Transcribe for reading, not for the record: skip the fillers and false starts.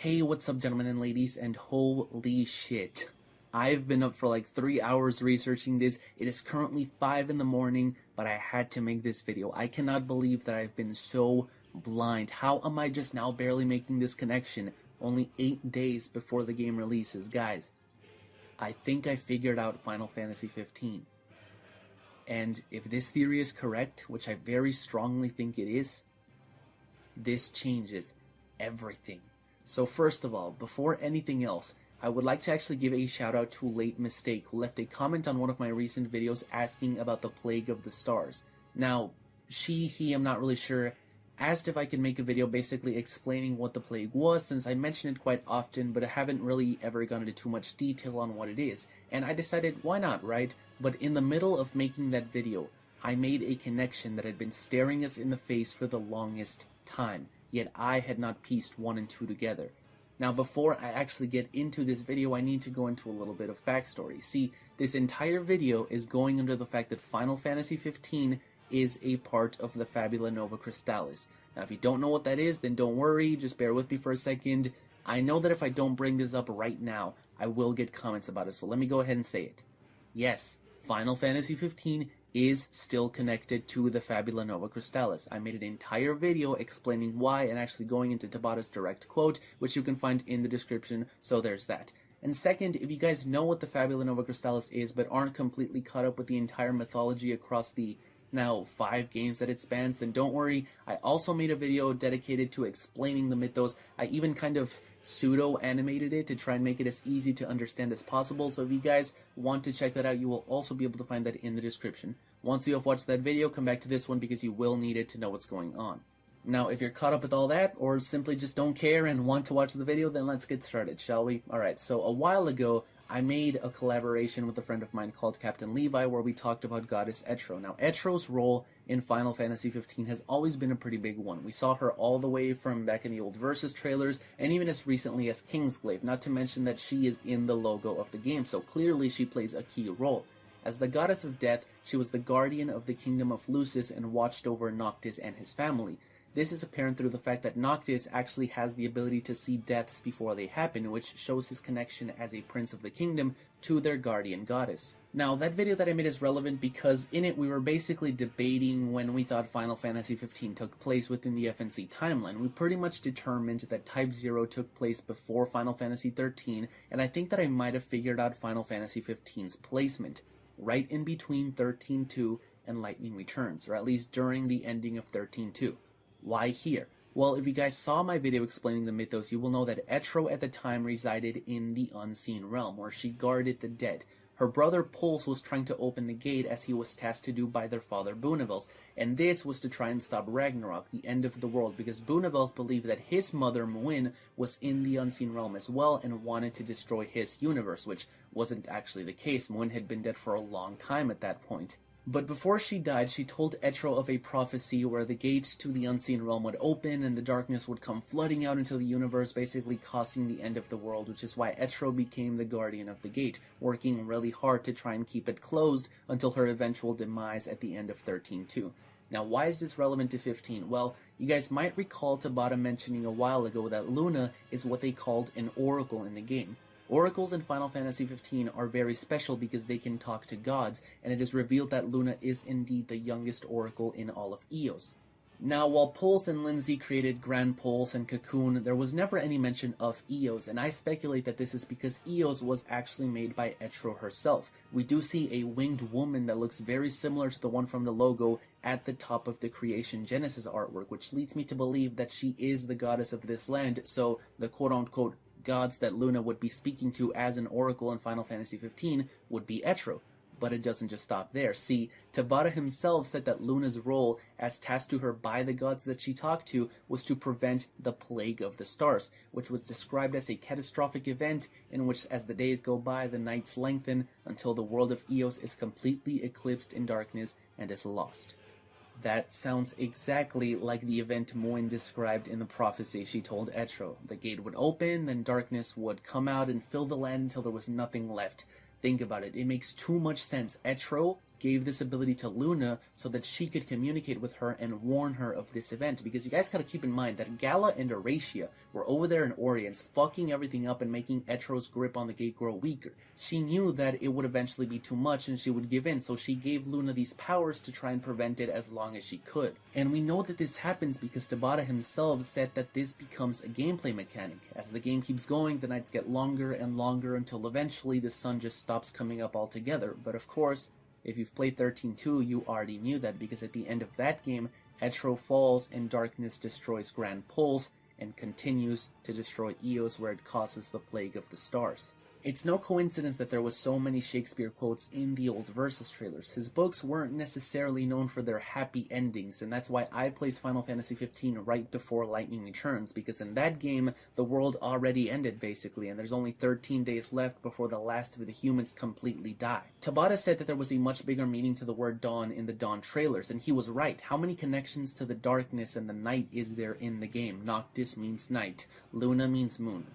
Hey, what's up, gentlemen and ladies, and holy shit. I've been up for like 3 hours researching this. It is currently 5 in the morning, but I had to make this video. I cannot believe that I've been so blind. How am I just now barely making this connection? Only 8 days before the game releases. Guys, I think I figured out Final Fantasy 15. And if this theory is correct, which I very strongly think it is, this changes everything. So first of all, before anything else, I would like to actually give a shout out to Late Mistake, who left a comment on one of my recent videos asking about the Plague of the Stars. Now, he, I'm not really sure, asked if I could make a video basically explaining what the plague was, since I mention it quite often, but I haven't really ever gone into too much detail on what it is. And I decided, why not, right? But in the middle of making that video, I made a connection that had been staring us in the face for the longest time. Yet I had not pieced 1 and 2 together. Now, before I actually get into this video, I need to go into a little bit of backstory. See, this entire video is going under the fact that Final Fantasy 15 is a part of the Fabula Nova Crystallis. Now, if you don't know what that is, then don't worry, just bear with me for a second. I know that if I don't bring this up right now, I will get comments about it, so let me go ahead and say it. Yes, Final Fantasy 15 is still connected to the Fabula Nova Crystallis. I made an entire video explaining why and actually going into Tabata's direct quote, which you can find in the description, so there's that. And second, if you guys know what the Fabula Nova Crystallis is but aren't completely caught up with the entire mythology across the now 5 games that it spans, then don't worry. I also made a video dedicated to explaining the mythos. I even kind of pseudo-animated it to try and make it as easy to understand as possible, so if you guys want to check that out, you will also be able to find that in the description. Once you have watched that video, come back to this one because you will need it to know what's going on. Now, if you're caught up with all that, or simply just don't care and want to watch the video, then let's get started, shall we? Alright, so a while ago, I made a collaboration with a friend of mine called Captain Levi where we talked about Goddess Etro. Now, Etro's role in Final Fantasy 15 has always been a pretty big one. We saw her all the way from back in the old Versus trailers, and even as recently as Kingsglaive, not to mention that she is in the logo of the game, so clearly she plays a key role. As the Goddess of Death, she was the guardian of the kingdom of Lucis and watched over Noctis and his family. This is apparent through the fact that Noctis actually has the ability to see deaths before they happen, which shows his connection as a prince of the kingdom to their guardian goddess. Now, that video that I made is relevant because in it we were basically debating when we thought Final Fantasy 15 took place within the FNC timeline. We pretty much determined that Type 0 took place before Final Fantasy 13, and I think that I might have figured out Final Fantasy 15's placement, right in between 13.2 and Lightning Returns, or at least during the ending of 13.2. Why here? Well, if you guys saw my video explaining the mythos, you will know that Etro at the time resided in the Unseen Realm, where she guarded the dead. Her brother Pulse was trying to open the gate as he was tasked to do by their father Boonevels, and this was to try and stop Ragnarok, the end of the world, because Boonevels believed that his mother Muin was in the Unseen Realm as well and wanted to destroy his universe, which wasn't actually the case. Muin had been dead for a long time at that point. But before she died, she told Etro of a prophecy where the gate to the Unseen Realm would open and the darkness would come flooding out into the universe, basically causing the end of the world, which is why Etro became the guardian of the gate, working really hard to try and keep it closed until her eventual demise at the end of 13.2. Now, why is this relevant to 15? Well, you guys might recall Tabata mentioning a while ago that Luna is what they called an oracle in the game. Oracles in Final Fantasy 15 are very special because they can talk to gods, and it is revealed that Luna is indeed the youngest oracle in all of Eos. Now, while Pulse and Lindsay created Grand Pulse and Cocoon, there was never any mention of Eos, and I speculate that this is because Eos was actually made by Etro herself. We do see a winged woman that looks very similar to the one from the logo at the top of the Creation Genesis artwork, which leads me to believe that she is the goddess of this land, so the quote-unquote gods that Luna would be speaking to as an oracle in Final Fantasy 15 would be Etro. But it doesn't just stop there. See, Tabata himself said that Luna's role, as tasked to her by the gods that she talked to, was to prevent the Plague of the Stars, which was described as a catastrophic event in which, as the days go by, the nights lengthen until the world of Eos is completely eclipsed in darkness and is lost. That sounds exactly like the event Muin described in the prophecy she told Etro. The gate would open, then darkness would come out and fill the land until there was nothing left. Think about it, it makes too much sense. Etro gave this ability to Luna so that she could communicate with her and warn her of this event. Because you guys gotta keep in mind that Gala and Eratia were over there in Orience, fucking everything up and making Etro's grip on the gate grow weaker. She knew that it would eventually be too much and she would give in, so she gave Luna these powers to try and prevent it as long as she could. And we know that this happens because Tabata himself said that this becomes a gameplay mechanic. As the game keeps going, the nights get longer and longer until eventually the sun just stops coming up altogether. But of course, if you've played 13.2, you already knew that, because at the end of that game, Etro falls and darkness destroys Grand Pulse and continues to destroy Eos, where it causes the Plague of the Stars. It's no coincidence that there was so many Shakespeare quotes in the old Versus trailers. His books weren't necessarily known for their happy endings, and that's why I placed Final Fantasy XV right before Lightning Returns, because in that game, the world already ended, basically, and there's only 13 days left before the last of the humans completely die. Tabata said that there was a much bigger meaning to the word Dawn in the Dawn trailers, and he was right. How many connections to the darkness and the night is there in the game? Noctis means night. Luna means moon.